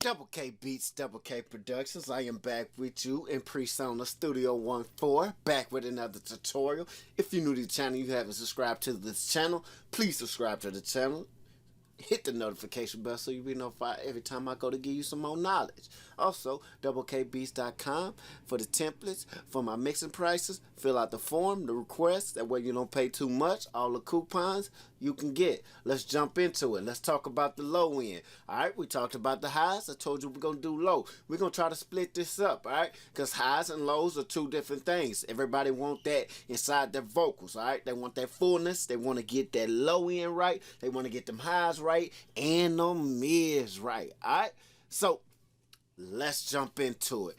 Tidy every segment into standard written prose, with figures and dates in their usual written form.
DoubleKBeats, DoubleK Productions. I am back with you in Pre-Sound Studio 1-4, back with another tutorial. If you're new to the channel, you haven't subscribed to this channel, please subscribe to the channel. Hit the notification bell so you'll be notified every time I go to give you some more knowledge. Also, DoubleKBeats.com for the templates, for my mixing prices. Fill out the form, the request. That way you don't pay too much. All the coupons you can get. Let's jump into it. Let's talk about the low end. Alright, we talked about the highs. I told you we're going to do low. We're going to try to split this up, alright? Because highs and lows are two different things. Everybody want that inside their vocals, alright? They want that fullness. They want to get that low end right. They want to get them highs right and the mids right. Alright? So let's jump into it.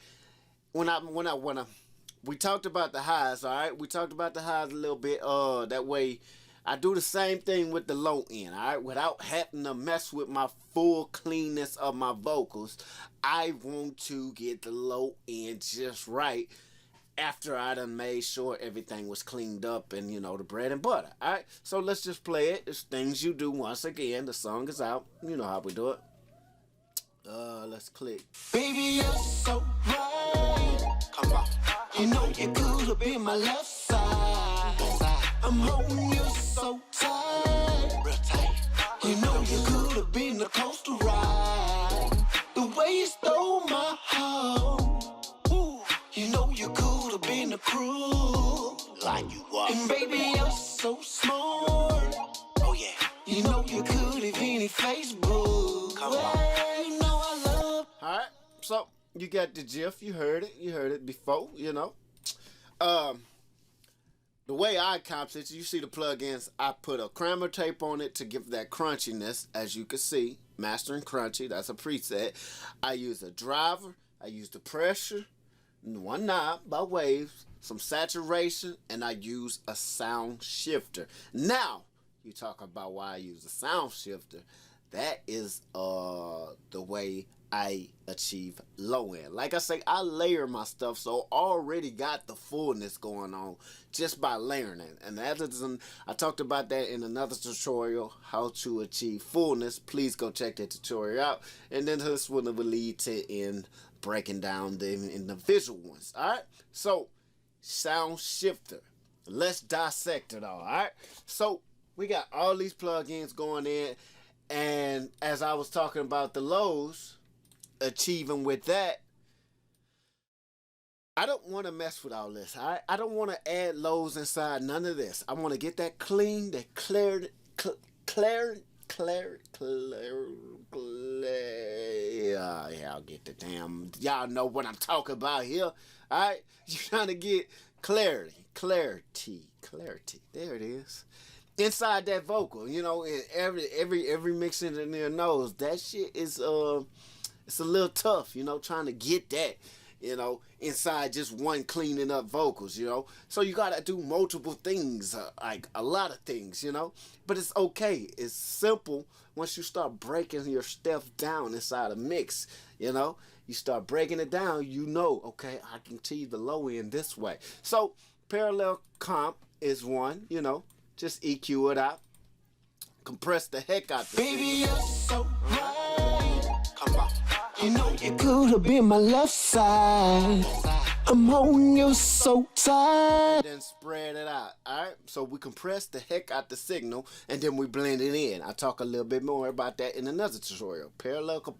We talked about the highs, alright? We talked about the highs a little bit. That way I do the same thing with the low end, alright? Without having to mess with my full cleanness of my vocals, I want to get the low end just right after I done made sure everything was cleaned up and, you know, the bread and butter. Alright, so let's just play it. It's things you do once again. The song is out. You know how we do it. Let's click. Baby, you're so right. Come on. You know you could have been my left side. I'm holding you so tight. Real tight. You know you could have been the coastal ride. The way you stole my heart. Ooh. You know you could have been the crew. Like you are. And baby, you're so smart. Oh yeah. You know you could have been in Facebook. Come on. You know I love. Alright, so you got the GIF. You heard it. You heard it before, you know. The way I accomplish it, you see the plugins, I put a crammer tape on it to give that crunchiness, as you can see. Mastering crunchy, that's a preset. I use a driver, I use the pressure, one knob by waves, some saturation, and I use a sound shifter. Now, you talk about why I use a sound shifter. That is the way I achieve low end. Like I say, I layer my stuff, so already got the fullness going on just by layering it. And I talked about that in another tutorial, how to achieve fullness. Please go check that tutorial out. And then this one will lead to in breaking down the visual ones. Alright, so sound shifter. Let's dissect it all. Alright, so we got all these plugins going in, and as I was talking about the lows, achieving with that, I don't want to mess with all this. I don't want to add lows inside none of this. I want to get that clean, that clear. Yeah, I'll get the damn. Y'all know what I'm talking about here. All right, you're trying to get clarity. There it is. Inside that vocal, you know, and every mix engineer knows that shit is it's a little tough, you know, trying to get that, you know, inside just one cleaning up vocals, you know. So you gotta do multiple things, like a lot of things, you know. But it's okay. It's simple once you start breaking your stuff down inside a mix, you know. You start breaking it down, you know, okay, I can achieve the low end this way. So parallel comp is one, you know. Just EQ it out. Compress the heck out the baby, you're so right. Come on. You know you could have been my left side. I'm holding you so tight. And then spread it out. Alright? So we compress the heck out the signal and then we blend it in. I'll talk a little bit more about that in another tutorial. Parallel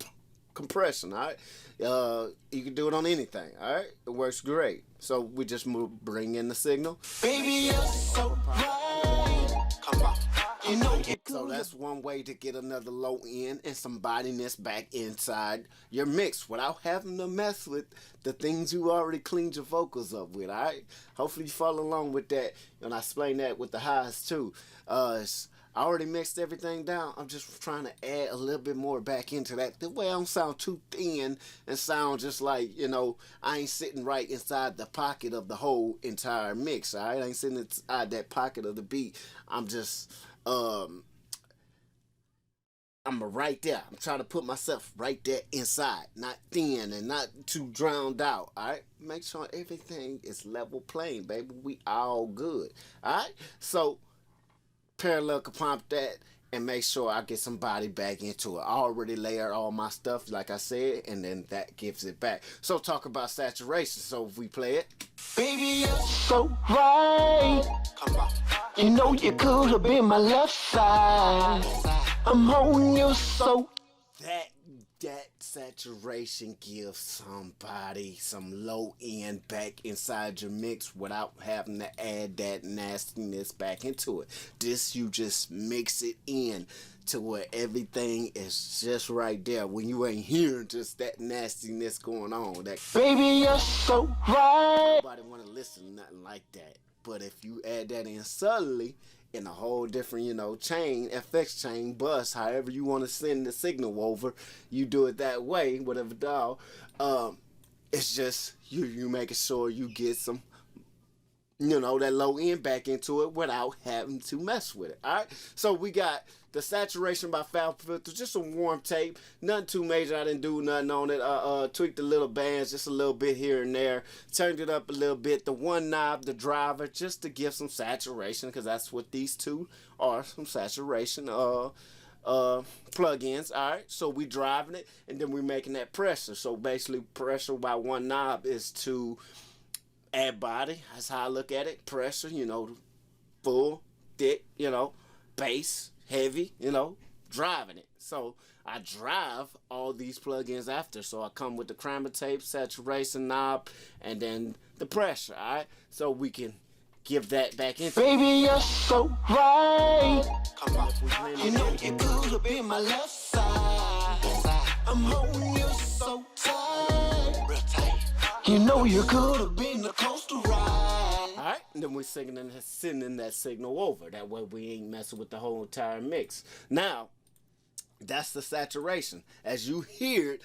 compression, alright? You can do it on anything, alright? It works great. So we just bring in the signal. Baby, you're so right. Come on. You know so that's one way to get another low end and some bodiness back inside your mix without having to mess with the things you already cleaned your vocals up with, alright? Hopefully you follow along with that. And I explain that with the highs too. I already mixed everything down. I'm just trying to add a little bit more back into that. The way I don't sound too thin and sound just like, you know, I ain't sitting right inside the pocket of the whole entire mix, alright? I ain't sitting inside that pocket of the beat. I'm just I'm right there. I'm trying to put myself right there inside, not thin and not too drowned out. All right, make sure everything is level playing, baby. We all good. All right, so parallel comp that and make sure I get some body back into it. I already layered all my stuff, like I said, and then that gives it back. So talk about saturation. So if we play it. Baby, you're so right. You know you could have been my left side. I'm holding you so. That saturation gives somebody some low end back inside your mix without having to add that nastiness back into it. This, you just mix it in to where everything is just right there when you ain't hearing just that nastiness going on. That baby, you're so right. Nobody want to listen to nothing like that. But if you add that in subtly, in a whole different, chain, FX chain, bus, however you want to send the signal over, you do it that way, whatever dog. It's just you making sure you get some, that low end back into it without having to mess with it. All right. So we got the saturation by Foul Filter, just some warm tape, nothing too major. I didn't do nothing on it. Tweaked the little bands just a little bit here and there, turned it up a little bit. The one knob, the driver, just to give some saturation, because that's what these two are, some saturation plugins. All right. So we driving it, and then we're making that pressure. So basically, pressure by one knob is to add body. That's how I look at it. Pressure, full, thick, bass, heavy, driving it. So I drive all these plugins after. So I come with the crammer tape, saturation knob, and then the pressure. All right. So we can give that back in. Baby, you're so right. You know you could have been my left side. I'm holding you so tight. Real tight. You know you could have been the coaster ride. Alright, and then we're sending that signal over. That way we ain't messing with the whole entire mix. Now, that's the saturation. As you hear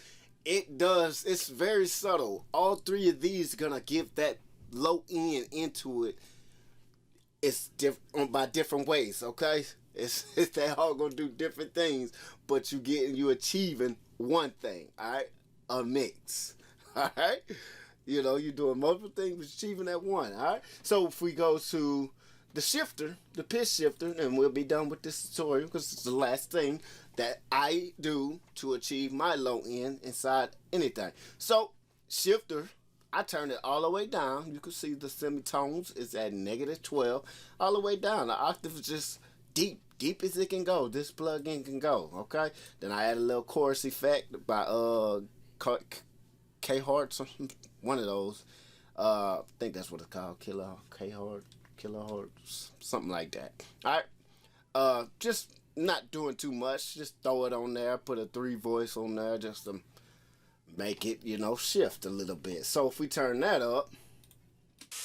it, it's very subtle. All three of these are gonna give that low end into it. It's by different ways, okay? They all gonna do different things, but you achieving one thing, alright? A mix. Alright? You're doing multiple things, but achieving that one, alright? So if we go to the shifter, the pitch shifter, and we'll be done with this tutorial because it's the last thing that I do to achieve my low end inside anything. So, shifter, I turn it all the way down. You can see the semitones is at -12, all the way down. The octave is just deep as it can go. This plug-in can go, okay? Then I add a little chorus effect by K-Hearts, one of those. I think that's what it's called, Kilohertz, something like that. All right, just not doing too much. Just throw it on there. Put a 3 voice on there just to make it, shift a little bit. So if we turn that up,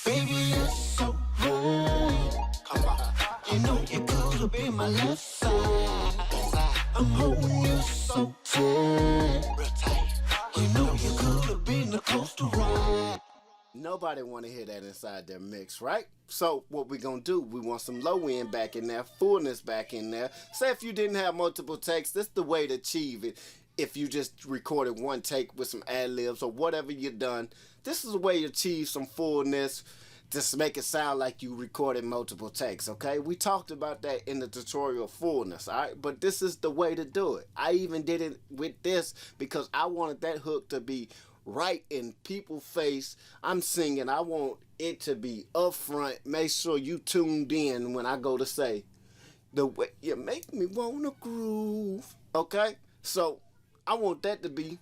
baby, you're so right. You know you could have been my left side. I'm holding you so tight. Real tight. You know you could have been the coaster ride. Nobody want to hear that inside their mix, right? So what we gonna do, we want some low end back in there, fullness back in there. Say if you didn't have multiple takes, this is the way to achieve it. If you just recorded one take with some ad-libs or whatever you done, this is the way you achieve some fullness. Just make it sound like you recorded multiple takes, okay? We talked about that in the tutorial fullness, all right? But this is the way to do it. I even did it with this because I wanted that hook to be right in people's face. I'm singing. I want it to be up front. Make sure you tuned in when I go to say, the way you make me wanna groove, okay? So I want that to be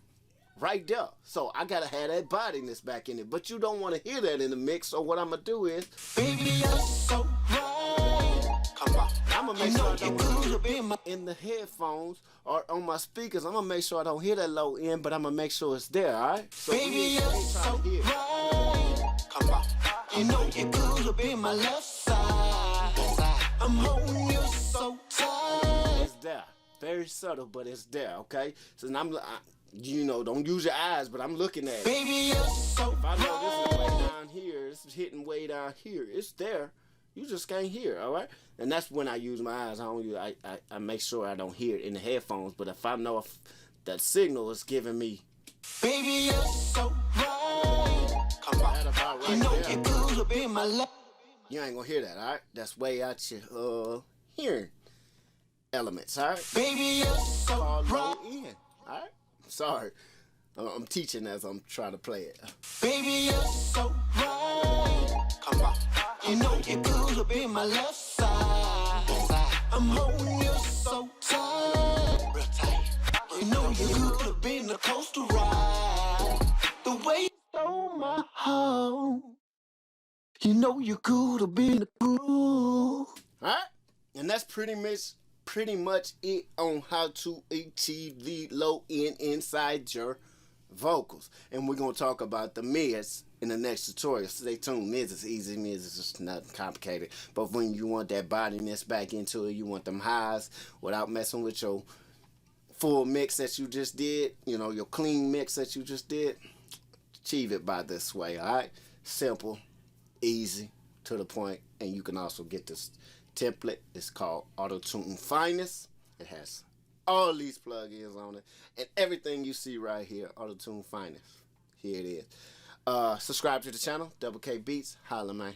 right there. So I gotta have that bodiness back in it. But you don't want to hear that in the mix. So what I'm gonna do is, baby, you're so right. I'm gonna make sure I don't in the headphones or on my speakers. I'm gonna make sure I don't hear that low end, but I'm gonna make sure it's there. All right. So baby, you're so right. You know you could have been my left side. I'm holding you so tight. It's there. Very subtle, but it's there. Okay. So now don't use your eyes, but I'm looking at it. Baby, you're so if I know this is way down here, it's hitting way down here. It's there. You just can't hear, all right? And that's when I use my eyes. I make sure I don't hear it in the headphones. But if I know if that signal is giving me, baby, you're so right. That about right you know there. You could have been my love. You ain't gonna hear that, all right? That's way out your hearing. elements, all right? Baby, you're so Call low right. in, all right? Sorry. I'm teaching as I'm trying to play it. Baby, you're so right. Come on. You know you could have been my left side. I'm holding you so tight. Real tight. You know you could have been the coastal ride. The way you stole my heart. You know you could have been the groove. Alright? And that's pretty much it on how to achieve the low end inside your vocals. And we're gonna talk about the mids in the next tutorial. Stay tuned. Mids is easy, mids is just nothing complicated. But when you want that bodiness back into it, you want them highs without messing with your full mix that you just did, you know, your clean mix that you just did, achieve it by this way, alright? Simple, easy, to the point, and you can also get this template. It's called Auto-Tune Finest. It has all these plugins on it, and everything you see right here, Auto-Tune Finest. Here it is. Subscribe to the channel, DoubleKBeats. Holla, man.